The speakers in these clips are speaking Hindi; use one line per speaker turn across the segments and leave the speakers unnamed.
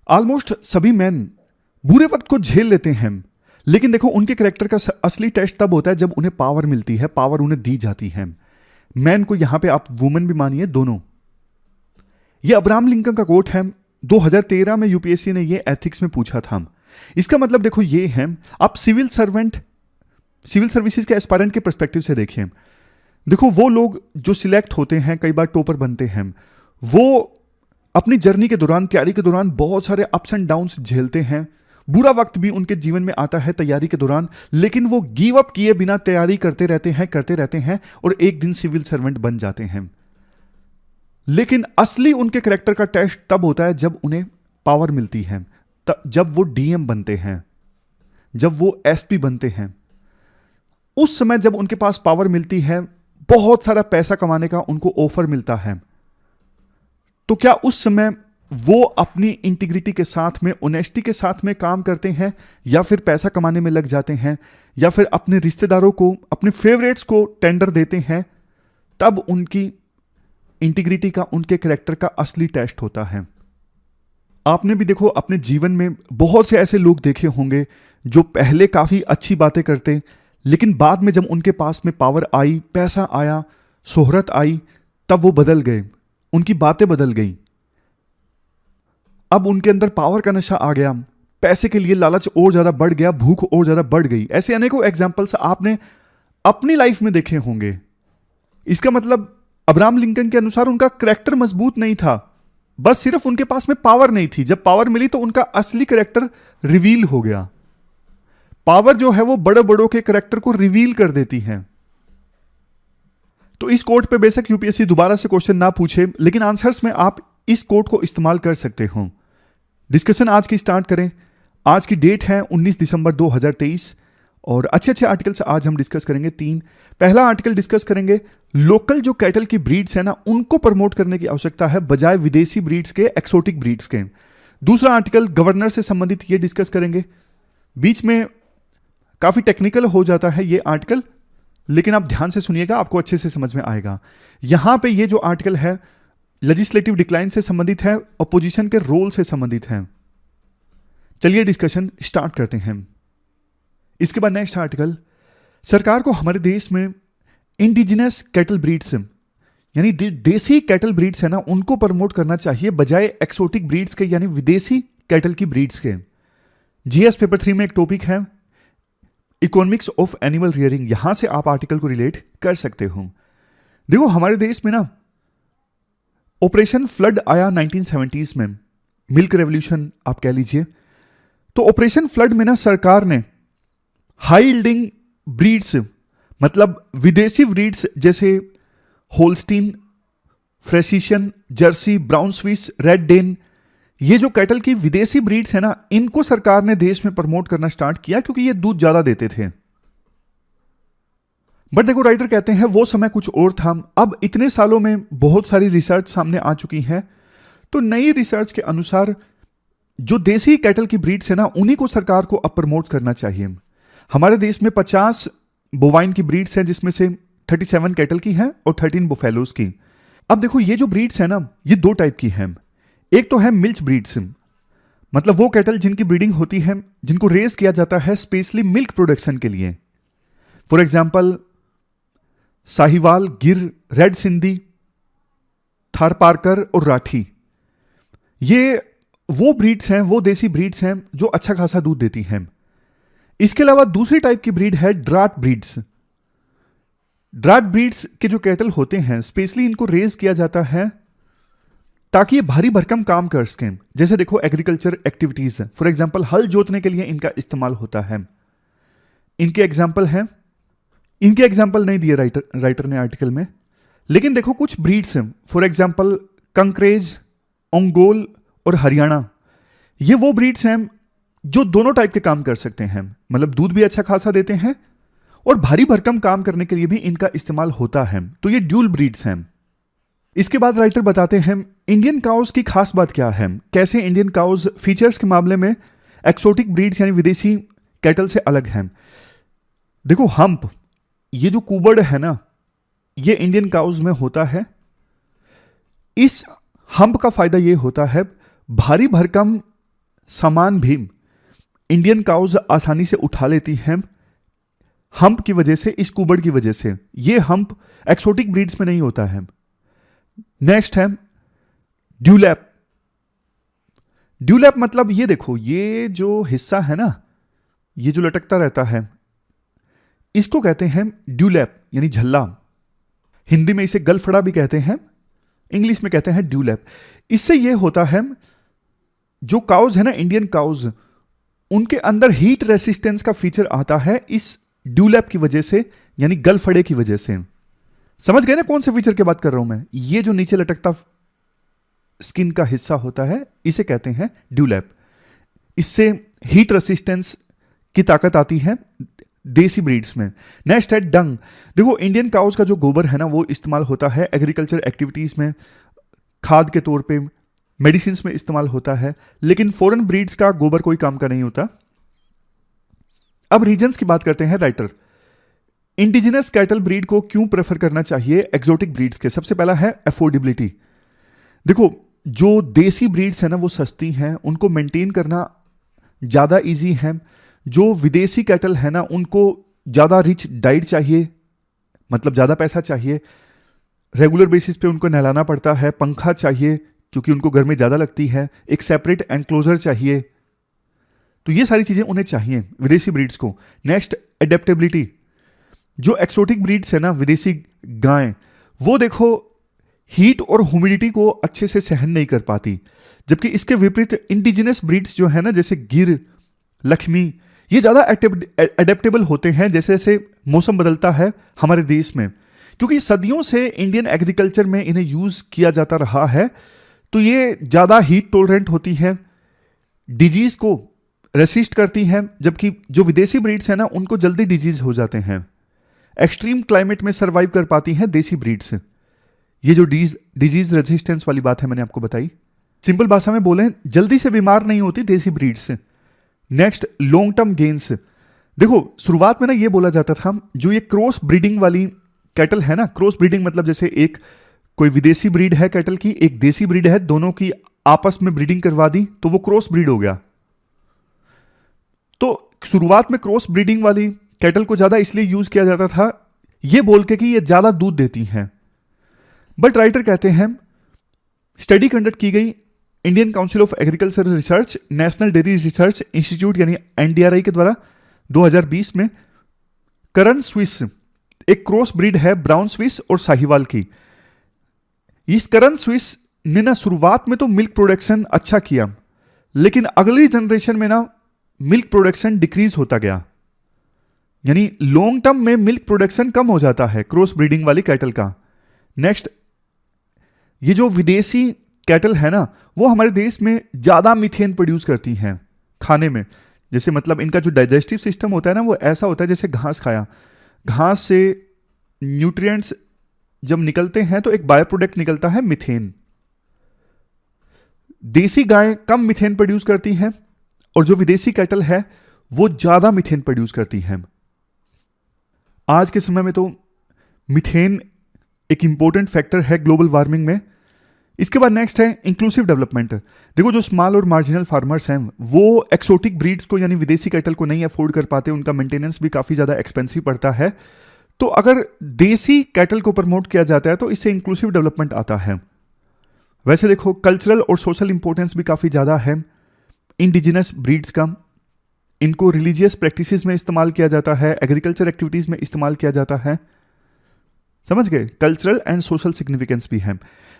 ऑलमोस्ट सभी मैन बुरे वक्त को झेल लेते हैं, लेकिन देखो उनके कैरेक्टर का असली टेस्ट तब होता है जब उन्हें पावर मिलती है, पावर उन्हें दी जाती है। मैन को यहां पे आप वुमेन भी मानिए, दोनों। ये अब्राहम लिंकन का कोट है, 2013 में यूपीएससी ने ये एथिक्स में पूछा था। इसका मतलब देखो ये है, आप सिविल सर्विसेज के एस्पायरेंट के पर्सपेक्टिव से देखिए। देखो वो लोग जो सिलेक्ट होते हैं, कई बार टॉपर बनते हैं, वो अपनी जर्नी के दौरान, तैयारी के दौरान बहुत सारे अप्स एंड डाउन्स झेलते हैं। बुरा वक्त भी उनके जीवन में आता है तैयारी के दौरान, लेकिन वो गिव अप किए बिना तैयारी करते रहते हैं और एक दिन सिविल सर्वेंट बन जाते हैं। लेकिन असली उनके कैरेक्टर का टेस्ट तब होता है जब उन्हें पावर मिलती है, जब वो डीएम बनते हैं, जब वो एसपी बनते हैं। उस समय जब उनके पास पावर मिलती है, बहुत सारा पैसा कमाने का उनको ऑफर मिलता है, तो क्या उस समय वो अपनी इंटीग्रिटी के साथ में, ऑनेस्टी के साथ में काम करते हैं, या फिर पैसा कमाने में लग जाते हैं, या फिर अपने रिश्तेदारों को, अपने फेवरेट्स को टेंडर देते हैं? तब उनकी इंटीग्रिटी का, उनके कैरेक्टर का असली टेस्ट होता है। आपने भी देखो अपने जीवन में बहुत से ऐसे लोग देखे होंगे जो पहले काफी अच्छी बातें करते, लेकिन बाद में जब उनके पास में पावर आई, पैसा आया, शोहरत आई, तब वो बदल गए, उनकी बातें बदल गई। अब उनके अंदर पावर का नशा आ गया, पैसे के लिए लालच और ज्यादा बढ़ गया, भूख और ज्यादा बढ़ गई। ऐसे अनेकों एग्जाम्पल्स आपने अपनी लाइफ में देखे होंगे। इसका मतलब अब्राहम लिंकन के अनुसार उनका कैरेक्टर मजबूत नहीं था, बस सिर्फ उनके पास में पावर नहीं थी। जब पावर मिली तो उनका असली कैरेक्टर रिवील हो गया। पावर जो है वो बड़े बड़ों के कैरेक्टर को रिवील कर देती है। तो इस कोट पे बेशक यूपीएससी दोबारा से क्वेश्चन ना पूछे, लेकिन आंसर्स में आप इस कोट को इस्तेमाल कर सकते हो। डिस्कशन आज की स्टार्ट करें। आज की डेट है 19 दिसंबर 2023 और अच्छे आर्टिकल्स आज हम डिस्कस करेंगे 3। पहला आर्टिकल डिस्कस करेंगे, लोकल जो कैटल की ब्रीड्स है ना, उनको प्रमोट करने की आवश्यकता है बजाय विदेशी ब्रीड्स के, एक्सोटिक ब्रीड्स के। दूसरा आर्टिकल गवर्नर से संबंधित ये डिस्कस करेंगे। बीच में काफी टेक्निकल हो जाता है ये आर्टिकल, लेकिन आप ध्यान से सुनिएगा, आपको अच्छे से समझ में आएगा। यहां पे ये जो आर्टिकल है लेजिस्लेटिव डिक्लाइन से संबंधित है, अपोजिशन के रोल से संबंधित है। चलिए डिस्कशन स्टार्ट करते हैं। इसके बाद नेक्स्ट आर्टिकल, सरकार को हमारे देश में इंडिजिनस कैटल ब्रीड्स, यानी देसी कैटल ब्रीड्स है ना, उनको प्रमोट करना चाहिए बजाय एक्सोटिक ब्रीड्स के, यानी विदेशी कैटल की ब्रीड्स के। जीएस पेपर 3 में एक टॉपिक है इकोनॉमिक्स ऑफ एनिमल रियरिंग, यहां से आप आर्टिकल को रिलेट कर सकते हो। देखो हमारे देश में ना ऑपरेशन फ्लड आया 1970s में, मिल्क रेवोल्यूशन आप कह लीजिए। तो ऑपरेशन फ्लड में ना सरकार ने हाई यील्डिंग ब्रीड्स, मतलब विदेशी ब्रीड्स जैसे Holstein, Friesian, Jersey, Brown Swiss, Red Dane, ये जो कैटल की विदेशी ब्रीड्स है ना, इनको सरकार ने देश में प्रमोट करना स्टार्ट किया क्योंकि ये दूध ज्यादा देते थे। बट देखो राइटर कहते हैं वो समय कुछ और था। अब इतने सालों में बहुत सारी रिसर्च सामने आ चुकी है, तो नई रिसर्च के अनुसार जो देसी कैटल की ब्रीड्स है ना, उन्हीं को सरकार को अब प्रमोट करना चाहिए। हमारे देश में 50 बोवाइन की ब्रीड्स हैं, जिसमें से 37 कैटल की हैं और 13 बुफेलोज की। अब देखो ये जो ब्रीड्स है ना, ये दो टाइप की हैं। एक तो है मिल्च ब्रीड्स, मतलब वो कैटल जिनकी ब्रीडिंग होती है, जिनको रेस किया जाता है स्पेशली मिल्क प्रोडक्शन के लिए। फॉर एग्जाम्पल साहिवाल, गिर, रेड सिंधी, थारपारकर और राठी, ये वो ब्रीड्स हैं, वो देसी ब्रीड्स हैं जो अच्छा खासा दूध देती हैं। इसके अलावा दूसरी टाइप की ब्रीड है ड्राट ब्रीड्स। ड्राट ब्रीड्स के जो कैटल होते हैं, स्पेशली इनको रेज किया जाता है ताकि ये भारी भरकम काम कर सकें। जैसे देखो एग्रीकल्चर एक्टिविटीज, फॉर एग्जांपल हल जोतने के लिए इनका इस्तेमाल होता है। इनके एग्जांपल हैं, इनके एग्जांपल नहीं दिए राइटर ने आर्टिकल में, लेकिन देखो कुछ ब्रीड्स हैं, फॉर एग्जांपल कंकरेज, ओंगोल और हरियाणा, ये वो ब्रीड्स हैं जो दोनों टाइप के काम कर सकते हैं, मतलब दूध भी अच्छा खासा देते हैं और भारी भरकम काम करने के लिए भी इनका इस्तेमाल होता है। तो ये ड्यूल ब्रीड्स हैं। इसके बाद राइटर बताते हैं इंडियन काउज की खास बात क्या है, कैसे इंडियन काउज फीचर्स के मामले में एक्सोटिक ब्रीड्स यानी विदेशी कैटल से अलग हैं। देखो हम्प, ये जो कुबड़ है ना, ये इंडियन काउज में होता है। इस हम्प का फायदा ये होता है भारी भरकम सामान भी इंडियन काउज आसानी से उठा लेती हैं हम्प की वजह से, इस कुबड़ की वजह से। ये हम्प एक्सोटिक ब्रीड्स में नहीं होता है। नेक्स्ट है ड्यूलैप। ड्यूलैप मतलब ये देखो, ये जो हिस्सा है ना, ये जो लटकता रहता है, इसको कहते हैं ड्यूलैप यानी झल्ला। हिंदी में इसे गलफड़ा भी कहते हैं, इंग्लिश में कहते हैं ड्यूलैप। इससे ये होता है, जो काउज है ना, इंडियन काउज, उनके अंदर हीट रेसिस्टेंस का फीचर आता है इस ड्यूलैप की वजह से, यानी गलफड़े की वजह से। समझ गए ना कौन से फीचर की बात कर रहा हूं मैं? ये जो नीचे लटकता स्किन का हिस्सा होता है, इसे कहते हैं ड्यूलैप। इससे हीट रेसिस्टेंस की ताकत आती है देसी ब्रीड्स में। नेक्स्ट है डंग। देखो, इंडियन काउज का जो गोबर है ना, वो इस्तेमाल होता है एग्रीकल्चर एक्टिविटीज में, खाद के तौर पे, मेडिसिन में इस्तेमाल होता है, लेकिन फॉरेन ब्रीड्स का गोबर कोई काम का नहीं होता। अब रीजंस की बात करते हैं राइटर। इंडिजिनस कैटल ब्रीड को क्यों प्रेफर करना चाहिए एक्सोटिक ब्रीड्स के? सबसे पहला है अफोर्डेबिलिटी। देखो, जो देसी ब्रीड्स है ना, वो सस्ती हैं, उनको मेंटेन करना ज़्यादा इजी है। जो विदेशी कैटल है ना, उनको ज़्यादा रिच डाइट चाहिए, मतलब ज़्यादा पैसा चाहिए, रेगुलर बेसिस पे उनको नहलाना पड़ता है, पंखा चाहिए क्योंकि उनको गर्मी ज़्यादा लगती है, एक सेपरेट एनक्लोजर चाहिए। तो ये सारी चीज़ें उन्हें चाहिए विदेशी ब्रीड्स को। Next, adaptability. जो एक्सोटिक ब्रीड्स है ना, विदेशी गायें, वो देखो हीट और ह्यूमिडिटी को अच्छे से सहन नहीं कर पाती, जबकि इसके विपरीत इंडिजिनस ब्रीड्स जो है ना, जैसे गिर, लक्ष्मी, ये ज़्यादा एडेप्टेबल होते हैं जैसे जैसे मौसम बदलता है हमारे देश में। क्योंकि सदियों से इंडियन एग्रीकल्चर में इन्हें यूज़ किया जाता रहा है, तो ये ज़्यादा हीट टॉलरेंट होती है, डिजीज़ को रेसिस्ट करती हैं, जबकि जो विदेशी ब्रीड्स हैं ना, उनको जल्दी डिजीज़ हो जाते हैं। एक्सट्रीम क्लाइमेट में सर्वाइव कर पाती हैं देसी ब्रीड्स। ये जो डिजीज रेजिस्टेंस वाली बात है मैंने आपको बताई, सिंपल भाषा में बोलें, जल्दी से बीमार नहीं होती देसी breeds. Next, long term gains. देखो, शुरुआत में ना ये बोला जाता था, जो ये क्रॉस ब्रीडिंग वाली कैटल है ना, क्रॉस ब्रीडिंग मतलब जैसे एक कोई विदेशी ब्रीड है कैटल की, एक देसी ब्रीड है, दोनों की आपस में ब्रीडिंग करवा दी तो वो क्रॉस ब्रीड हो गया। तो शुरुआत में क्रॉस ब्रीडिंग वाली कैटल को ज्यादा इसलिए यूज किया जाता था ये बोल के कि ये ज्यादा दूध देती हैं। बट राइटर कहते हैं, स्टडी कंडक्ट की गई Indian council of agriculture research, national dairy research institute यानी एनडीआरआई के द्वारा 2020 में, करन स्विस एक क्रॉस ब्रीड है ब्राउन स्विस और साहिवाल की। इस करन स्विस ने ना शुरुआत में तो मिल्क प्रोडक्शन अच्छा किया, लेकिन अगली जनरेशन में ना मिल्क प्रोडक्शन डिक्रीज होता गया, यानी लॉन्ग टर्म में मिल्क प्रोडक्शन कम हो जाता है क्रॉस ब्रीडिंग वाली कैटल का। नेक्स्ट, ये जो विदेशी कैटल है ना, वो हमारे देश में ज्यादा मीथेन प्रोड्यूस करती हैं खाने में। जैसे मतलब इनका जो डाइजेस्टिव सिस्टम होता है ना, वो ऐसा होता है जैसे घास खाया, घास से न्यूट्रिएंट्स जब निकलते हैं तो एक बायो प्रोडक्ट निकलता है मीथेन। देसी गाय कम मीथेन प्रोड्यूस करती हैं और जो विदेशी कैटल है वो ज्यादा मीथेन प्रोड्यूस करती हैं। आज के समय में तो मीथेन एक इंपॉर्टेंट फैक्टर है ग्लोबल वार्मिंग में। इसके बाद नेक्स्ट है इंक्लूसिव डेवलपमेंट। देखो, जो स्मॉल और मार्जिनल फार्मर्स हैं वो एक्सोटिक ब्रीड्स को यानी विदेशी कैटल को नहीं अफोर्ड कर पाते, उनका मेंटेनेंस भी काफ़ी ज़्यादा एक्सपेंसिव पड़ता है। तो अगर देसी कैटल को प्रमोट किया जाता है तो इससे इंक्लूसिव डेवलपमेंट आता है। वैसे देखो, कल्चरल और सोशल इंपॉर्टेंस भी काफ़ी ज़्यादा है इंडिजिनस ब्रीड्स का। इनको रिलीजियस प्रैक्टिसेस में इस्तेमाल किया जाता है, एग्रीकल्चर एक्टिविटीज़ में इस्तेमाल किया जाता है। समझ गए? कल्चरल एंड सोशल सिग्निफिकेंस भी है।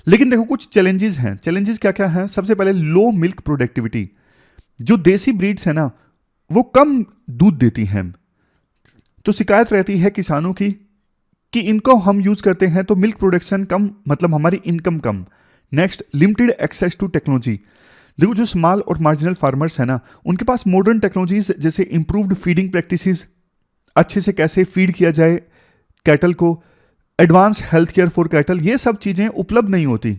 लेकिन देखो, कुछ चैलेंजेस हैं। चैलेंजेस क्या क्या हैं? सबसे पहले लो मिल्क प्रोडक्टिविटी। जो देसी ब्रीड्स है ना, वो कम दूध देती हैं, तो शिकायत रहती है किसानों की कि इनको हम यूज करते हैं तो मिल्क प्रोडक्शन कम, मतलब हमारी इनकम कम। Next, limited access to technology. देखो, जो स्मॉल और मार्जिनल फार्मर्स है ना, उनके पास मॉडर्न टेक्नोलॉजीज जैसे इंप्रूव्ड फीडिंग प्रैक्टिसेस, अच्छे से कैसे फीड किया जाए कैटल को, advance health care for cattle, ये सब चीजें उपलब्ध नहीं होती।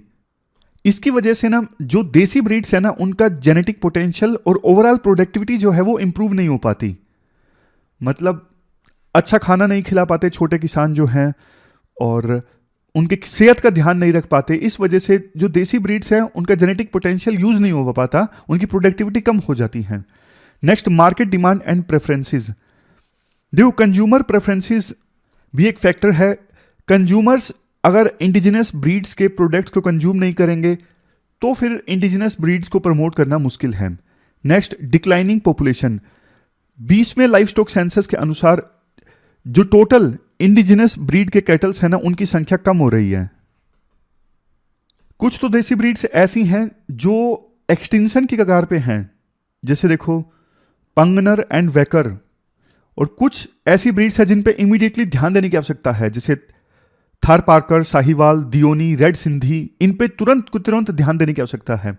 इसकी वजह से ना जो देसी ब्रीड्स है ना, उनका जेनेटिक पोटेंशियल और ओवरऑल प्रोडक्टिविटी जो है वो इंप्रूव नहीं हो पाती। मतलब अच्छा खाना नहीं खिला पाते छोटे किसान जो हैं, और उनके सेहत का ध्यान नहीं रख पाते, इस वजह से जो देसी ब्रीड्स हैं उनका जेनेटिक पोटेंशियल यूज नहीं हो पाता, उनकी प्रोडक्टिविटी कम हो जाती है। Next, market demand and preferences. देखो कंज्यूमर प्रेफरेंसेस भी एक फैक्टर है। कंज्यूमर्स अगर इंडिजिनस ब्रीड्स के प्रोडक्ट्स को कंज्यूम नहीं करेंगे तो फिर इंडिजिनस ब्रीड्स को प्रमोट करना मुश्किल है। Next, declining population. 20वें लाइफ स्टॉक सेंसस के अनुसार जो टोटल इंडिजिनस ब्रीड के कैटल्स हैं ना, उनकी संख्या कम हो रही है। कुछ तो देसी ब्रीड्स ऐसी हैं जो एक्सटिंक्शन की कगार पे हैं, जैसे देखो पंगनर एंड वेकर, और कुछ ऐसी ब्रीड्स हैं जिन पे इमीडिएटली ध्यान देने की आवश्यकता है, जैसे थार पार्कर, साहिवाल, दियोनी, रेड सिंधी, इन पे तुरंत ध्यान देने की आवश्यकता है।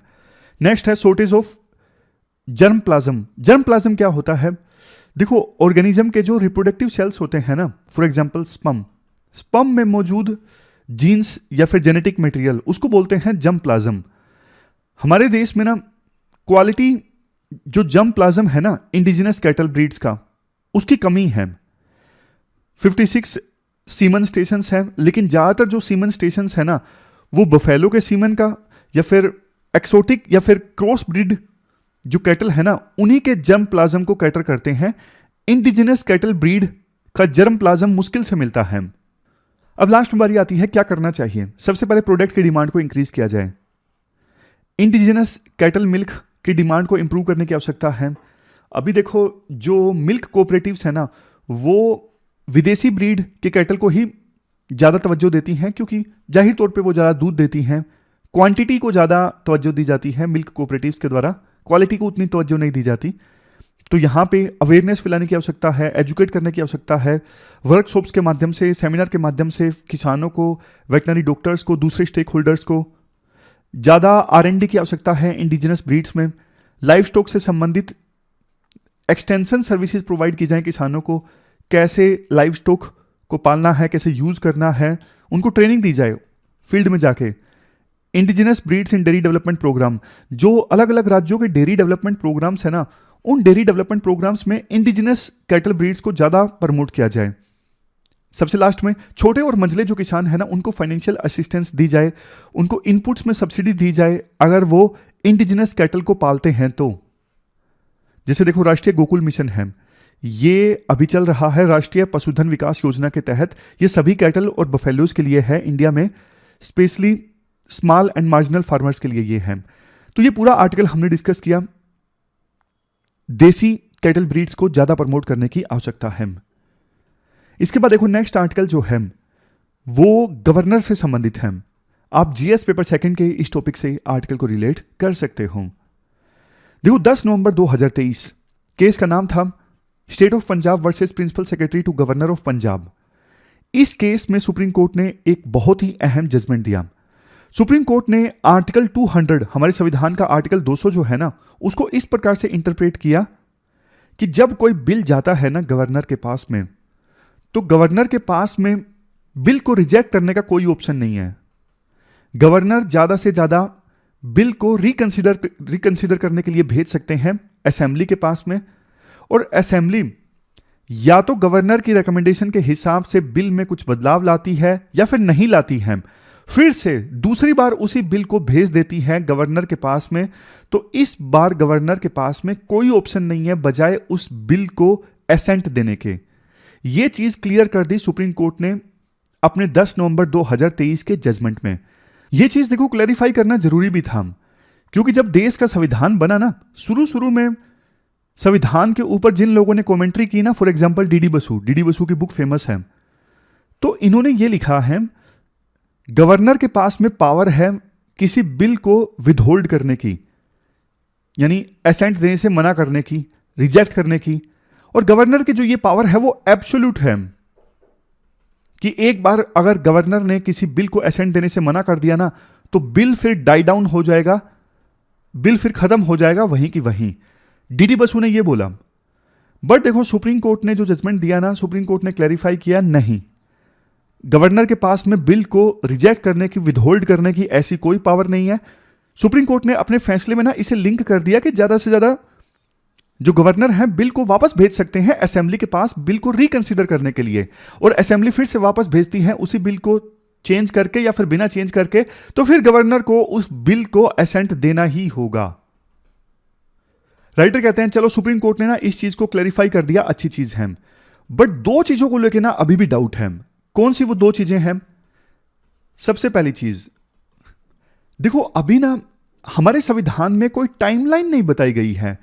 नेक्स्ट है shortage of germ plasm. Germ plasm क्या होता है? देखो ऑर्गेनिज्म के जो रिप्रोडक्टिव सेल्स होते हैं ना, फॉर एग्जांपल स्पर्म में मौजूद जीन्स या फिर जेनेटिक मटेरियल, उसको बोलते हैं जर्म प्लाज्म। हमारे देश में ना क्वालिटी जो जर्म प्लाज्म है ना इंडिजिनस कैटल ब्रीड्स का, उसकी कमी है। 56 सीमन स्टेशंस हैं, लेकिन ज़्यादातर जो सीमन स्टेशंस है ना वो बफेलो के सीमन का या फिर एक्सोटिक या फिर क्रॉस ब्रीड जो कैटल है ना उन्हीं के जर्म प्लाज्म को कैटर करते हैं। इंडिजिनस कैटल ब्रीड का जर्म प्लाज्म मुश्किल से मिलता है। अब लास्ट में बारी आती है क्या करना चाहिए। सबसे पहले प्रोडक्ट की डिमांड को इंक्रीज किया जाए। इंडिजिनस कैटल मिल्क की डिमांड को इंप्रूव करने की आवश्यकता है। अभी देखो जो मिल्क कोऑपरेटिव्स है ना वो विदेशी ब्रीड के कैटल को ही ज़्यादा तवज्जो देती हैं, क्योंकि जाहिर तौर पे वो ज़्यादा दूध देती हैं। क्वांटिटी को ज़्यादा तवज्जो दी जाती है मिल्क कोऑपरेटिव्स के द्वारा, क्वालिटी को उतनी तवज्जो नहीं दी जाती। तो यहाँ पे अवेयरनेस फैलाने की आवश्यकता है, एजुकेट करने की आवश्यकता है। वर्कशॉप्स के माध्यम से, सेमिनार के माध्यम से किसानों को, वेटनरी डॉक्टर्स को, दूसरे स्टेक होल्डर्स को ज़्यादा R&D की आवश्यकता है इंडिजिनस ब्रीड्स में। लाइफ स्टॉक से संबंधित एक्सटेंशन सर्विसेज प्रोवाइड की जाएं किसानों को, कैसे लाइव स्टॉक को पालना है, कैसे यूज करना है, उनको ट्रेनिंग दी जाए फील्ड में जाके। Indigenous breeds in dairy development programme, जो अलग अलग राज्यों के डेयरी डेवलपमेंट प्रोग्राम्स है ना, उन डेयरी डेवलपमेंट प्रोग्राम्स में इंडिजिनस कैटल ब्रीड्स को ज्यादा प्रमोट किया जाए। सबसे लास्ट में छोटे और मंझले जो किसान है ना उनको फाइनेंशियल असिस्टेंस दी जाए, उनको इनपुट्स में सब्सिडी दी जाए अगर वो इंडिजिनस कैटल को पालते हैं तो। जैसे देखो राष्ट्रीय गोकुल मिशन है, ये अभी चल रहा है राष्ट्रीय पशुधन विकास योजना के तहत। ये सभी कैटल और बफेलोज के लिए है इंडिया में, specially small and marginal farmers के लिए ये है। तो ये पूरा आर्टिकल हमने डिस्कस किया, देसी कैटल ब्रीड्स को ज्यादा प्रमोट करने की आवश्यकता है। इसके बाद देखो नेक्स्ट आर्टिकल जो है वो गवर्नर से संबंधित है। आप जीएस पेपर सेकंड के इस टॉपिक से आर्टिकल को रिलेट कर सकते हो। देखो 10 नवंबर 2023 केस का नाम था state of Punjab versus principal secretary to governor of Punjab. इस केस में सुप्रीम कोर्ट ने एक बहुत ही अहम जजमेंट दिया। सुप्रीम कोर्ट ने आर्टिकल 200 हमारे संविधान का आर्टिकल 200 जो है ना उसको इस प्रकार से इंटरप्रेट किया कि जब कोई बिल जाता है ना गवर्नर के पास में, तो गवर्नर के पास में बिल को रिजेक्ट करने का कोई ऑप्शन नहीं है। गवर्नर ज्यादा से ज्यादा बिल को रिकंसिडर करने के लिए भेज सकते हैं असेंबली के पास में, और असेंबली या तो गवर्नर की रिकमेंडेशन के हिसाब से बिल में कुछ बदलाव लाती है या फिर नहीं लाती है, फिर से दूसरी बार उसी बिल को भेज देती है गवर्नर के पास में। तो इस बार गवर्नर के पास में कोई ऑप्शन नहीं है बजाय उस बिल को एसेंट देने के। यह चीज क्लियर कर दी सुप्रीम कोर्ट ने अपने 10 नवंबर 2023 के जजमेंट में। यह चीज देखो क्लैरिफाई करना जरूरी भी था, क्योंकि जब देश का संविधान बना ना, शुरू में संविधान के ऊपर जिन लोगों ने कमेंट्री की ना, फॉर एग्जांपल डीडी बसु की बुक फेमस है, तो इन्होंने ये लिखा है गवर्नर के पास में पावर है किसी बिल को विदहोल्ड करने की, यानी एसेंट देने से मना करने की, रिजेक्ट करने की। और गवर्नर की जो ये पावर है वो एब्सोल्यूट है कि एक बार अगर गवर्नर ने किसी बिल को एसेंट देने से मना कर दिया ना, तो बिल फिर डाई डाउन हो जाएगा, बिल फिर खत्म हो जाएगा वहीं की वहीं। डीडी बसु ने ये बोला। बट देखो सुप्रीम कोर्ट ने जो जजमेंट दिया ना, सुप्रीम कोर्ट ने क्लैरिफाई किया नहीं, गवर्नर के पास में बिल को रिजेक्ट करने की, विदहोल्ड करने की ऐसी कोई पावर नहीं है। सुप्रीम कोर्ट ने अपने फैसले में ना इसे लिंक कर दिया कि ज्यादा से ज्यादा जो गवर्नर हैं बिल को वापस भेज सकते हैं असेंबली के पास बिल को रिकंसिडर करने के लिए, और असेंबली फिर से वापस भेजती है उसी बिल को चेंज करके या फिर बिना चेंज करके, तो फिर गवर्नर को उस बिल को असेंट देना ही होगा। राइटर कहते हैं चलो सुप्रीम कोर्ट ने ना इस चीज को क्लैरिफाई कर दिया, अच्छी चीज है, बट दो चीजों को लेकर ना अभी भी डाउट है। कौन सी वो दो चीजें हैं? सबसे पहली चीज देखो, अभी ना हमारे संविधान में कोई टाइमलाइन नहीं बताई गई है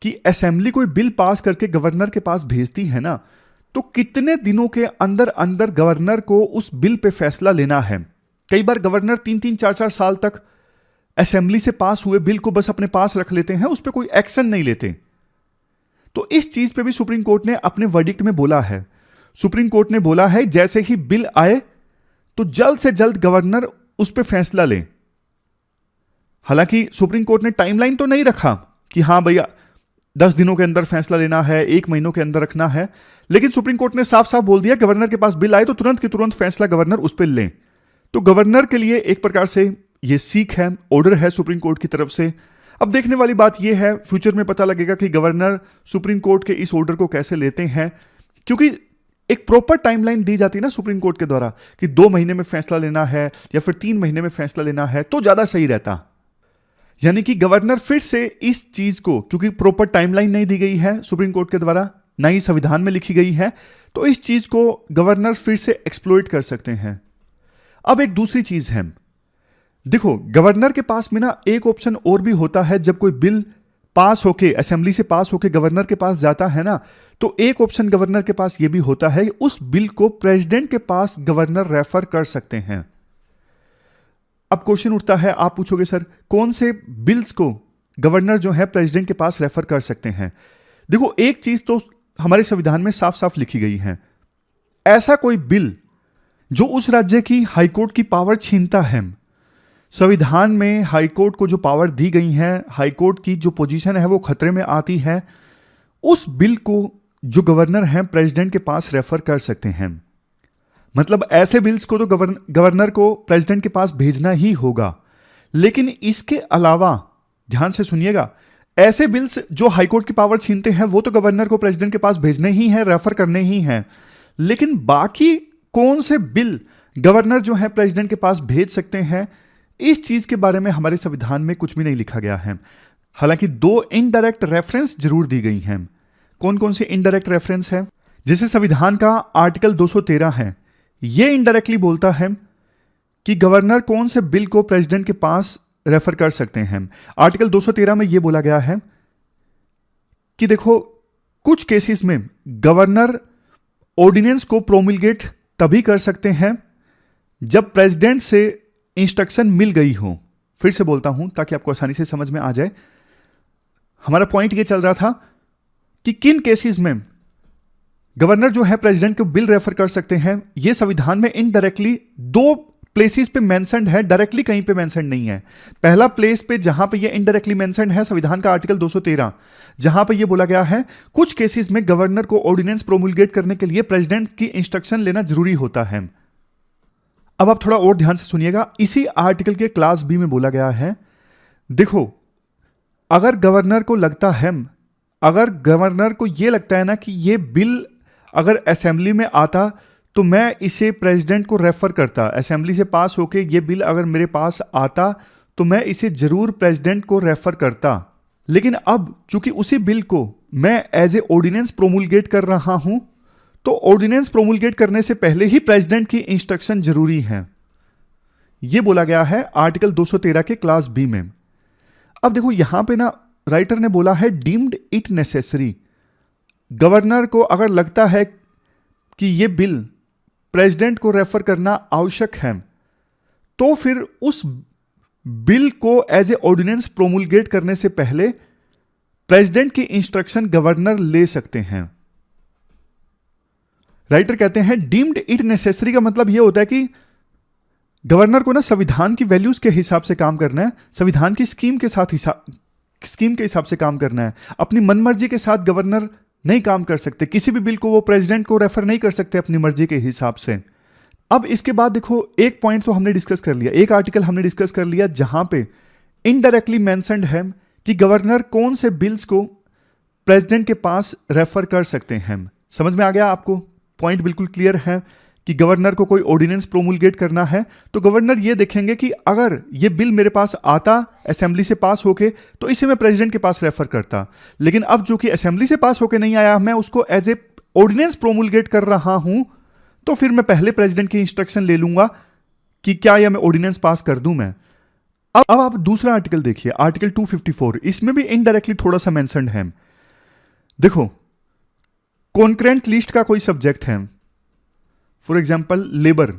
कि असेंबली कोई बिल पास करके गवर्नर के पास भेजती है ना, तो कितने दिनों के अंदर अंदर गवर्नर को उस बिल पे फैसला लेना है। कई बार गवर्नर 3-3, 4-4 साल तक असेंबली से पास हुए बिल को बस अपने पास रख लेते हैं, उस पर कोई एक्शन नहीं लेते। तो इस चीज पे भी सुप्रीम कोर्ट ने अपने वर्डिक्ट में बोला है। सुप्रीम कोर्ट ने बोला है जैसे ही बिल आए तो जल्द से जल्द गवर्नर उस पर फैसला ले। हालांकि सुप्रीम कोर्ट ने टाइमलाइन तो नहीं रखा कि हां भैया 10 दिनों के अंदर फैसला लेना है, 1 महीनों के अंदर रखना है, लेकिन सुप्रीम कोर्ट ने साफ साफ बोल दिया गवर्नर के पास बिल आए तो तुरंत की तुरंत फैसला गवर्नर उस पर लें। तो गवर्नर के लिए एक प्रकार से यह सीख है, ऑर्डर है सुप्रीम कोर्ट की तरफ से। अब देखने वाली बात यह है, फ्यूचर में पता लगेगा कि गवर्नर सुप्रीम कोर्ट के इस ऑर्डर को कैसे लेते हैं, क्योंकि एक प्रॉपर टाइमलाइन दी जाती है ना सुप्रीम कोर्ट के द्वारा कि 2 महीने में फैसला लेना है या फिर 3 महीने में फैसला लेना है, तो ज्यादा सही रहता। यानी कि गवर्नर फिर से इस चीज को, क्योंकि प्रॉपर टाइमलाइन नहीं दी गई है सुप्रीम कोर्ट के द्वारा, ना ही संविधान में लिखी गई है, तो इस चीज को गवर्नर फिर से एक्सप्लॉइट कर सकते हैं। अब एक दूसरी चीज है, देखो गवर्नर के पास में ना एक ऑप्शन और भी होता है। जब कोई बिल पास होके, असेंबली से पास होके गवर्नर के पास जाता है ना, तो एक ऑप्शन गवर्नर के पास यह भी होता है, उस बिल को प्रेसिडेंट के पास गवर्नर रेफर कर सकते हैं। अब क्वेश्चन उठता है, आप पूछोगे सर कौन से बिल्स को गवर्नर जो है प्रेसिडेंट के पास रेफर कर सकते हैं? देखो एक चीज तो हमारे संविधान में साफ साफ लिखी गई है, ऐसा कोई बिल जो उस राज्य की हाईकोर्ट की पावर छीनता है। संविधान में हाईकोर्ट को जो पावर दी गई है, हाईकोर्ट की जो पोजीशन है वो खतरे में आती है, उस बिल को जो गवर्नर है प्रेसिडेंट के पास रेफर कर सकते हैं। मतलब ऐसे बिल्स को तो गवर्नर को प्रेसिडेंट के पास भेजना ही होगा। लेकिन इसके अलावा ध्यान से सुनिएगा, ऐसे बिल्स जो हाईकोर्ट की पावर छीनते हैं वो तो गवर्नर को प्रेसिडेंट के पास भेजने ही है, रेफर करने ही हैं। लेकिन बाकी कौन से बिल गवर्नर जो है प्रेसिडेंट के पास भेज सकते हैं, इस चीज के बारे में हमारे संविधान में कुछ भी नहीं लिखा गया है। हालांकि 2 इनडायरेक्ट रेफरेंस जरूर दी गई हैं। कौन कौन से इनडायरेक्ट रेफरेंस है? जैसे संविधान का आर्टिकल 213 है, यह इनडायरेक्टली बोलता है कि गवर्नर कौन से बिल को प्रेसिडेंट के पास रेफर कर सकते हैं। आर्टिकल 213 में यह बोला गया है कि देखो कुछ केसेस में गवर्नर ऑर्डिनेंस को प्रोमिलगेट तभी कर सकते हैं जब प्रेसिडेंट से इंस्ट्रक्शन मिल गई हो। फिर से बोलता हूं ताकि आपको आसानी से समझ में आ जाए। हमारा पॉइंट यह चल रहा था कि किन केसेस में गवर्नर जो है प्रेसिडेंट को बिल रेफर कर सकते हैं। यह संविधान में इनडायरेक्टली 2 प्लेसेस पे मेंशन्ड है, डायरेक्टली कहीं पे मेंशन्ड नहीं है। पहला प्लेस पे जहां पे यह इनडायरेक्टली मेंशन्ड है संविधान का आर्टिकल 213, जहां पे यह बोला गया है कुछ केसेस में गवर्नर को ऑर्डिनेंस प्रोमुलगेट करने के लिए प्रेसिडेंट की इंस्ट्रक्शन लेना जरूरी होता है। अब आप थोड़ा और ध्यान से सुनिएगा, इसी आर्टिकल के क्लास बी में बोला गया है, देखो अगर गवर्नर को लगता है, अगर गवर्नर को यह लगता है ना कि यह बिल अगर असेंबली में आता तो मैं इसे प्रेसिडेंट को रेफर करता, असेंबली से पास होके ये बिल अगर मेरे पास आता तो मैं इसे जरूर प्रेसिडेंट को रेफर करता। लेकिन अब चूंकि उसी बिल को मैं एज ए ऑर्डिनेंस प्रोमुलगेट कर रहा हूं, तो ऑर्डिनेंस प्रोमुलगेट करने से पहले ही प्रेसिडेंट की इंस्ट्रक्शन जरूरी है। यह बोला गया है आर्टिकल 213 के क्लास बी में। अब देखो यहां पे ना राइटर ने बोला है डीम्ड इट नेसेसरी। गवर्नर को अगर लगता है कि यह बिल प्रेसिडेंट को रेफर करना आवश्यक है, तो फिर उस बिल को एज ए ऑर्डिनेंस प्रोमुलगेट करने से पहले प्रेसिडेंट की इंस्ट्रक्शन गवर्नर ले सकते हैं। राइटर कहते हैं डीम्ड इट नेसेसरी का मतलब यह होता है कि गवर्नर को ना संविधान की वैल्यूज के हिसाब से काम करना है, संविधान की स्कीम के हिसाब से काम करना है। अपनी मनमर्जी के साथ गवर्नर नहीं काम कर सकते, किसी भी बिल को वो प्रेसिडेंट को रेफर नहीं कर सकते अपनी मर्जी के हिसाब से। अब इसके बाद देखो एक पॉइंट तो हमने डिस्कस कर लिया, एक आर्टिकल हमने डिस्कस कर लिया जहां पे इनडायरेक्टली मेंशन्ड है कि गवर्नर कौन से बिल्स को प्रेसिडेंट के पास रेफर कर सकते हैं। समझ में आ गया आपको? पॉइंट बिल्कुल क्लियर है कि गवर्नर को कोई ऑर्डिनेंस प्रोमुलगेट करना है, तो गवर्नर ये देखेंगे कि अगर ये बिल मेरे पास आता असेंबली से पास होके तो इसे मैं प्रेसिडेंट के पास रेफर करता, लेकिन अब जो कि असेंबली से पास होके नहीं आया, मैं उसको एज ए ऑर्डिनेंस प्रोमुलगेट कर रहा हूं, तो फिर मैं पहले प्रेसिडेंट की इंस्ट्रक्शन ले लूंगा कि क्या यह मैं ऑर्डिनेंस पास कर दूं मैं। अब आप दूसरा आर्टिकल देखिए, आर्टिकल 254, इसमें भी इनडायरेक्टली थोड़ा सा मेंशन्ड है। देखो, कॉन्करेंट लिस्ट का कोई सब्जेक्ट है, for example labour,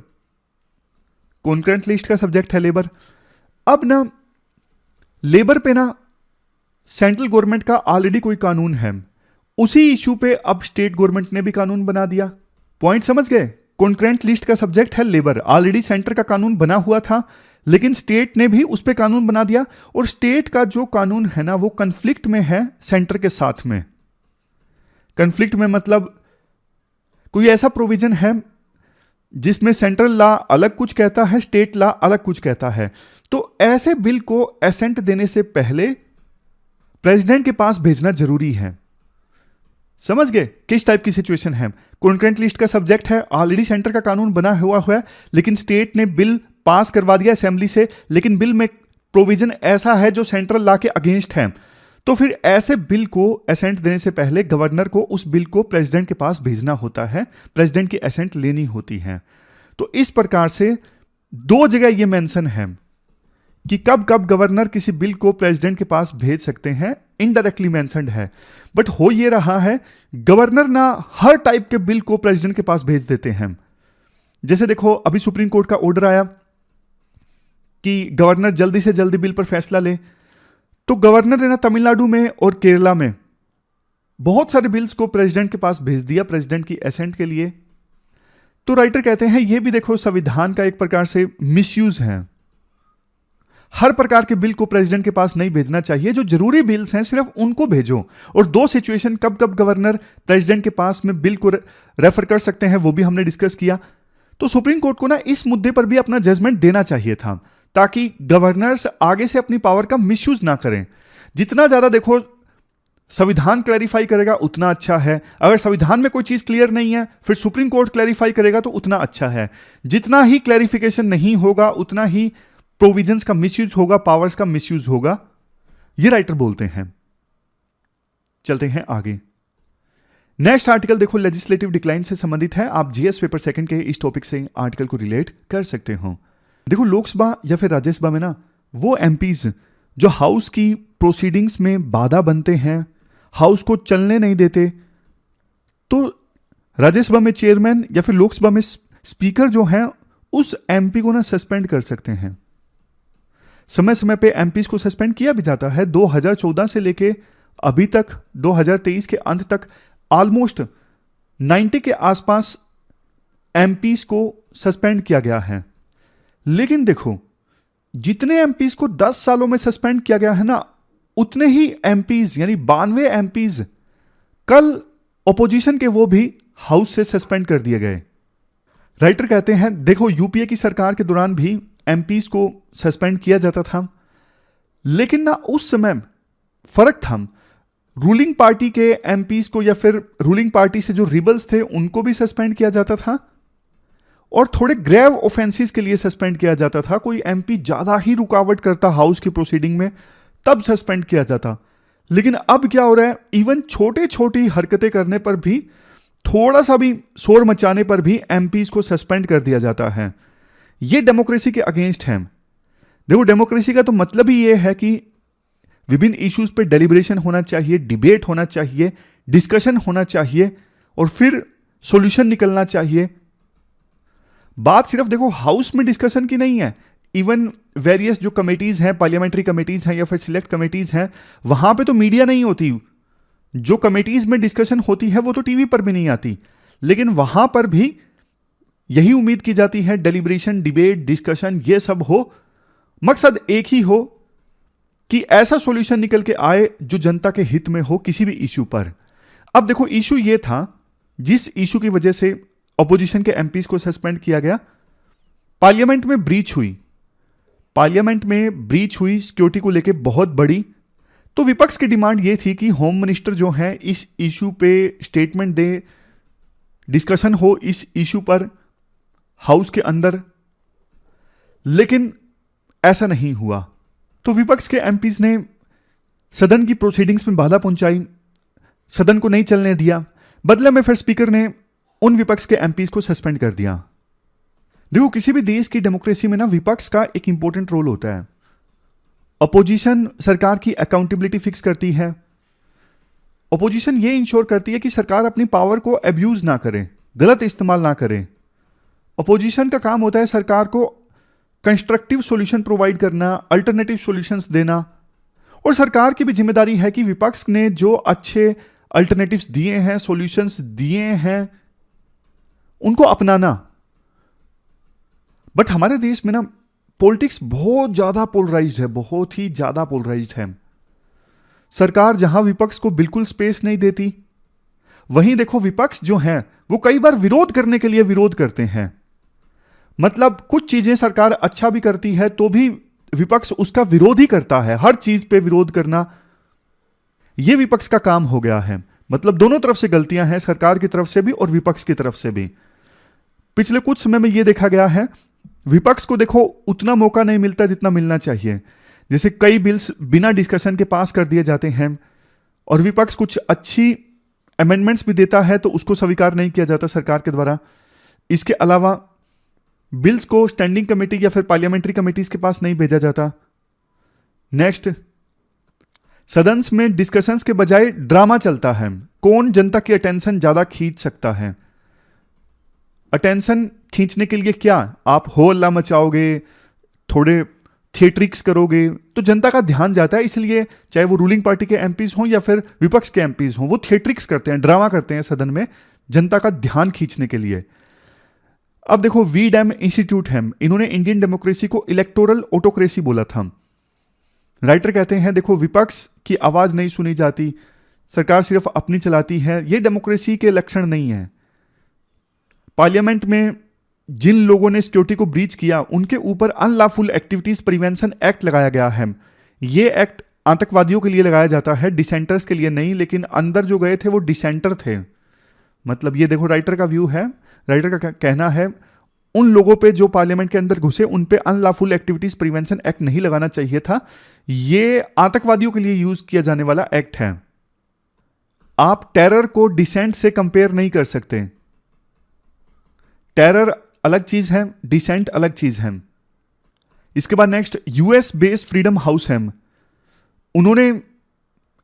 concurrent list का सब्जेक्ट है लेबर। अब ना लेबर पे ना सेंट्रल गवर्नमेंट का ऑलरेडी कोई कानून है, उसी इशू पे अब स्टेट गवर्नमेंट ने भी कानून बना दिया। पॉइंट समझ गए? कॉन्करेंट लिस्ट का सब्जेक्ट है लेबर, ऑलरेडी सेंटर का कानून बना हुआ था, लेकिन स्टेट ने भी उस पर कानून बना दिया, और स्टेट का जो कानून है ना वो कन्फ्लिक्ट में है सेंटर के साथ में। कन्फ्लिक्ट में मतलब कोई ऐसा प्रोविजन है जिसमें सेंट्रल लॉ अलग कुछ कहता है, स्टेट लॉ अलग कुछ कहता है, तो ऐसे बिल को एसेंट देने से पहले प्रेसिडेंट के पास भेजना जरूरी है। समझ गए किस टाइप की सिचुएशन है? कॉन्करेंट लिस्ट का सब्जेक्ट है, ऑलरेडी सेंटर का कानून बना हुआ है, लेकिन स्टेट ने बिल पास करवा दिया असेंबली से, लेकिन बिल में प्रोविजन ऐसा है जो सेंट्रल लॉ के अगेंस्ट है, तो फिर ऐसे बिल को एसेंट देने से पहले गवर्नर को उस बिल को प्रेसिडेंट के पास भेजना होता है, प्रेसिडेंट की एसेंट लेनी होती है। तो इस प्रकार से दो जगह यह मेंशन है कि कब कब गवर्नर किसी बिल को प्रेसिडेंट के पास भेज सकते हैं, इनडायरेक्टली मेंशन्ड है। बट हो यह रहा है, गवर्नर ना हर टाइप के बिल को प्रेसिडेंट के पास भेज देते हैं। जैसे देखो, अभी सुप्रीम कोर्ट का ऑर्डर आया कि गवर्नर जल्दी से जल्दी बिल पर फैसला ले, तो गवर्नर ने ना तमिलनाडु में और केरला में बहुत सारे बिल्स को प्रेसिडेंट के पास भेज दिया प्रेसिडेंट की एसेंट के लिए। तो राइटर कहते हैं ये भी देखो संविधान का एक प्रकार से मिसयूज है। हर प्रकार के बिल को प्रेसिडेंट के पास नहीं भेजना चाहिए, जो जरूरी बिल्स हैं सिर्फ उनको भेजो। और दो सिचुएशन कब कब गवर्नर प्रेसिडेंट के पास में बिल को रेफर कर सकते हैं वो भी हमने डिस्कस किया। तो सुप्रीम कोर्ट को ना इस मुद्दे पर भी अपना जजमेंट देना चाहिए था, ताकि गवर्नर्स आगे से अपनी पावर का मिसयूज ना करें। जितना ज्यादा देखो संविधान क्लैरिफाई करेगा उतना अच्छा है। अगर संविधान में कोई चीज क्लियर नहीं है फिर सुप्रीम कोर्ट क्लैरिफाई करेगा तो उतना अच्छा है। जितना ही क्लैरिफिकेशन नहीं होगा उतना ही प्रोविजंस का मिसयूज होगा, पावर्स का मिसयूज होगा, ये राइटर बोलते हैं। चलते हैं आगे। नेक्स्ट आर्टिकल देखो लेजिस्लेटिव डिक्लाइन से संबंधित है। आप जीएस पेपर सेकंड के इस टॉपिक से आर्टिकल को रिलेट कर सकते हो। देखो लोकसभा या फिर राज्यसभा में ना वो एमपीज जो हाउस की प्रोसीडिंग्स में बाधा बनते हैं, हाउस को चलने नहीं देते, तो राज्यसभा में चेयरमैन या फिर लोकसभा में स्पीकर जो है उस एमपी को ना सस्पेंड कर सकते हैं। समय समय पे एमपीज को सस्पेंड किया भी जाता है। 2014 से लेके अभी तक 2023 के अंत तक ऑलमोस्ट 90 के आसपास एमपीज को सस्पेंड किया गया है। लेकिन देखो जितने एमपीज को 10 सालों में सस्पेंड किया गया है ना, उतने ही एमपीज यानी 92 एमपीज कल ऑपोजिशन के वो भी हाउस से सस्पेंड कर दिए गए। राइटर कहते हैं देखो यूपीए की सरकार के दौरान भी एमपीज को सस्पेंड किया जाता था, लेकिन ना उस समय फर्क था। रूलिंग पार्टी के एमपीज को या फिर रूलिंग पार्टी से जो रिबल्स थे उनको भी सस्पेंड किया जाता था, और थोड़े ग्रेव ऑफेंसेस के लिए सस्पेंड किया जाता था। कोई एमपी ज्यादा ही रुकावट करता हाउस की प्रोसीडिंग में तब सस्पेंड किया जाता। लेकिन अब क्या हो रहा है, इवन छोटे छोटी हरकतें करने पर भी, थोड़ा सा भी शोर मचाने पर भी एमपीज को सस्पेंड कर दिया जाता है। यह डेमोक्रेसी के अगेंस्ट है। देखो डेमोक्रेसी का तो मतलब ही यह है कि विभिन्न इश्यूज पे डेलिब्रेशन होना चाहिए, डिबेट होना चाहिए, डिस्कशन होना चाहिए और फिर सॉल्यूशन निकलना चाहिए। बात सिर्फ देखो हाउस में डिस्कशन की नहीं है, इवन वेरियस जो कमेटीज हैं, पार्लियामेंट्री कमेटीज हैं या फिर सिलेक्ट कमेटीज हैं, वहां पे तो मीडिया नहीं होती। जो कमेटीज में डिस्कशन होती है वो तो टीवी पर भी नहीं आती, लेकिन वहां पर भी यही उम्मीद की जाती है डेलिब्रेशन, डिबेट, डिस्कशन ये सब हो। मकसद एक ही हो कि ऐसा सॉल्यूशन निकल के आए जो जनता के हित में हो किसी भी इश्यू पर। अब देखो इश्यू ये था जिस इश्यू की वजह से ऑपोजिशन के एमपीज को सस्पेंड किया गया, पार्लियामेंट में ब्रीच हुई। पार्लियामेंट में ब्रीच हुई सिक्योरिटी को लेकर बहुत बड़ी। तो विपक्ष की डिमांड यह थी कि होम मिनिस्टर जो है इस इश्यू पे स्टेटमेंट दे, डिस्कशन हो इस इश्यू पर, हाउस के अंदर, लेकिन ऐसा नहीं हुआ। तो विपक्ष के एमपीज ने सदन की प्रोसीडिंग्स में बाधा पहुंचाई, सदन को नहीं चलने दिया। बदले में फिर स्पीकर ने उन विपक्ष के एमपीज को सस्पेंड कर दिया। देखो, किसी भी देश की डेमोक्रेसी में ना विपक्ष का एक इंपॉर्टेंट रोल होता है। अपोजिशन सरकार की अकाउंटेबिलिटी फिक्स करती है। अपोजिशन ये इंश्योर करती है कि सरकार अपनी पावर को एब्यूज ना करे, गलत इस्तेमाल ना करे। अपोजिशन का काम होता है सरकार को कंस्ट्रक्टिव सॉल्यूशन प्रोवाइड करना, अल्टरनेटिव सॉल्यूशंस देना। और सरकार की भी जिम्मेदारी है कि विपक्ष ने जो अच्छे अल्टरनेटिव्स दिए हैं, सॉल्यूशंस दिए हैं, उनको अपनाना। बट हमारे देश में ना पॉलिटिक्स बहुत ज्यादा पोलराइज्ड है, बहुत ही ज्यादा पोलराइज्ड है। सरकार जहां विपक्ष को बिल्कुल स्पेस नहीं देती, वहीं देखो विपक्ष जो है वो कई बार विरोध करने के लिए विरोध करते हैं। मतलब कुछ चीजें सरकार अच्छा भी करती है तो भी विपक्ष उसका विरोध ही करता है। हर चीज पे विरोध करना यह विपक्ष का काम हो गया है। मतलब दोनों तरफ से गलतियां हैं, सरकार की तरफ से भी और विपक्ष की तरफ से भी। पिछले कुछ समय में यह देखा गया है, विपक्ष को देखो उतना मौका नहीं मिलता जितना मिलना चाहिए। जैसे कई बिल्स बिना डिस्कशन के पास कर दिए जाते हैं और विपक्ष कुछ अच्छी अमेंडमेंट्स भी देता है तो उसको स्वीकार नहीं किया जाता सरकार के द्वारा। इसके अलावा बिल्स को स्टैंडिंग कमेटी या फिर पार्लियामेंट्री कमेटीज के पास नहीं भेजा जाता। नेक्स्ट, सदन में डिस्कशंस के बजाय ड्रामा चलता है। कौन जनता की अटेंशन ज्यादा खींच सकता है? अटेंशन खींचने के लिए क्या आप हो हल्ला मचाओगे, थोड़े थिएट्रिक्स करोगे तो जनता का ध्यान जाता है। इसलिए चाहे वो रूलिंग पार्टी के एमपीज हों या फिर विपक्ष के एमपीज हों, वो थिएट्रिक्स करते हैं, ड्रामा करते हैं सदन में जनता का ध्यान खींचने के लिए। अब देखो, वीडैम इंस्टीट्यूट है, इन्होंने इंडियन डेमोक्रेसी को इलेक्टोरल ऑटोक्रेसी बोला था। राइटर कहते हैं देखो, विपक्ष की आवाज नहीं सुनी जाती, सरकार सिर्फ अपनी चलाती है, यह डेमोक्रेसी के लक्षण नहीं है। पार्लियामेंट में जिन लोगों ने सिक्योरिटी को ब्रीच किया उनके ऊपर अनलॉफुल एक्टिविटीज प्रिवेंशन एक्ट लगाया गया है। यह एक्ट आतंकवादियों के लिए लगाया जाता है, डिसेंटर्स के लिए नहीं। लेकिन अंदर जो गए थे वो डिसेंटर थे। मतलब ये देखो राइटर का व्यू है, राइटर का कहना है उन लोगों पे जो पार्लियामेंट के अंदर घुसे उन पे अनलॉफुल एक्टिविटीज प्रिवेंशन एक्ट नहीं लगाना चाहिए था। ये आतंकवादियों के लिए यूज किया जाने वाला एक्ट है। आप टेरर को डिसेंट से कंपेयर नहीं कर सकते। टेरर अलग चीज है, डिसेंट अलग चीज है। इसके बाद next, US based freedom house है, उन्होंने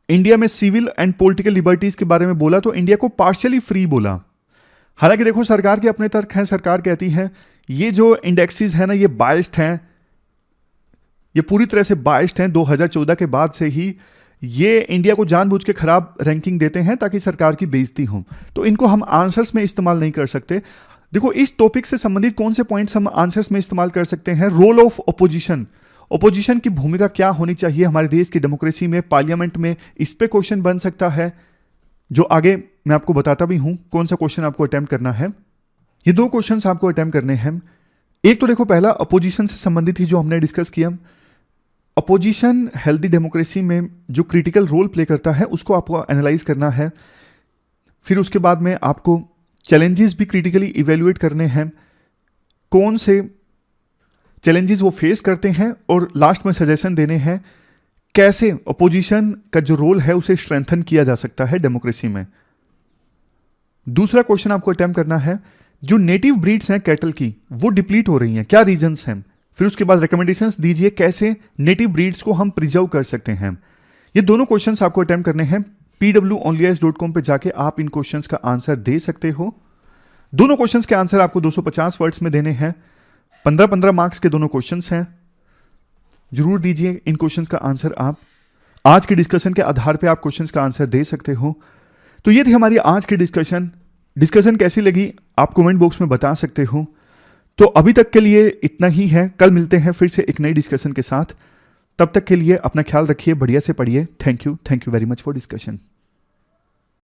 इंडिया में सिविल एंड पॉलिटिकल लिबर्टीज के बारे में बोला तो इंडिया को पार्शियली फ्री बोला। हालांकि देखो सरकार के अपने तर्क हैं। सरकार कहती है ये जो इंडेक्सेस है ना ये बायस्ड हैं, ये पूरी तरह से बायस्ड हैं। 2014 के बाद से ही ये इंडिया को जानबूझ के खराब रैंकिंग देते हैं ताकि सरकार की बेइज्जती हो। तो इनको हम आंसर्स में इस्तेमाल नहीं कर सकते। देखो, इस टॉपिक से संबंधित कौन से पॉइंट्स हम आंसर्स में इस्तेमाल कर सकते हैं? रोल ऑफ ओपोजिशन, ओपोजिशन की भूमिका क्या होनी चाहिए हमारे देश की डेमोक्रेसी में, पार्लियामेंट में, इस पे क्वेश्चन बन सकता है, जो आगे मैं आपको बताता भी हूं कौन सा क्वेश्चन आपको अटेम्प्ट करना है। ये 2 क्वेश्चंस आपको अटेम्प्ट करने हैं। एक तो देखो पहला अपोजिशन से संबंधित ही जो हमने डिस्कस किया। अपोजिशन हेल्दी डेमोक्रेसी में जो क्रिटिकल रोल प्ले करता है उसको आपको एनालाइज करना है। फिर उसके बाद में आपको चैलेंजेस भी क्रिटिकली इवेल्युएट करने हैं, कौन से चैलेंजेस वो फेस करते हैं, और लास्ट में सजेशन देने हैं कैसे अपोजिशन का जो रोल है उसे स्ट्रेंथन किया जा सकता है डेमोक्रेसी में। दूसरा क्वेश्चन आपको अटेम्प्ट करना है, जो नेटिव ब्रीड्स हैं कैटल की वो डिप्लीट हो रही हैं, क्या रीजंस हैं। फिर उसके बाद रिकमेंडेशंस दीजिए कैसे नेटिव ब्रीड्स को हम प्रिजर्व कर सकते हैं। ये दोनों क्वेश्चंस आपको अटेम्प्ट करने हैं। pwonlyis.com पे जाके आप इन क्वेश्चंस का आंसर दे सकते हो। दोनों क्वेश्चंस के आंसर आपको 250 वर्ड्स में देने हैं। 15-15 मार्क्स के दोनों क्वेश्चंस हैं, जरूर दीजिए इन क्वेश्चंस का आंसर। आप आज के डिस्कशन के आधार पे आप क्वेश्चंस का आंसर दे सकते हो। तो ये थी हमारी आज की डिस्कशन कैसी लगी आप कमेंट बॉक्स में बता सकते हो। तो अभी तक के लिए इतना ही है, कल मिलते हैं फिर से एक नई डिस्कशन के साथ। तब तक के लिए अपना ख्याल रखिए, बढ़िया से पढ़िए। Thank you very much for discussion.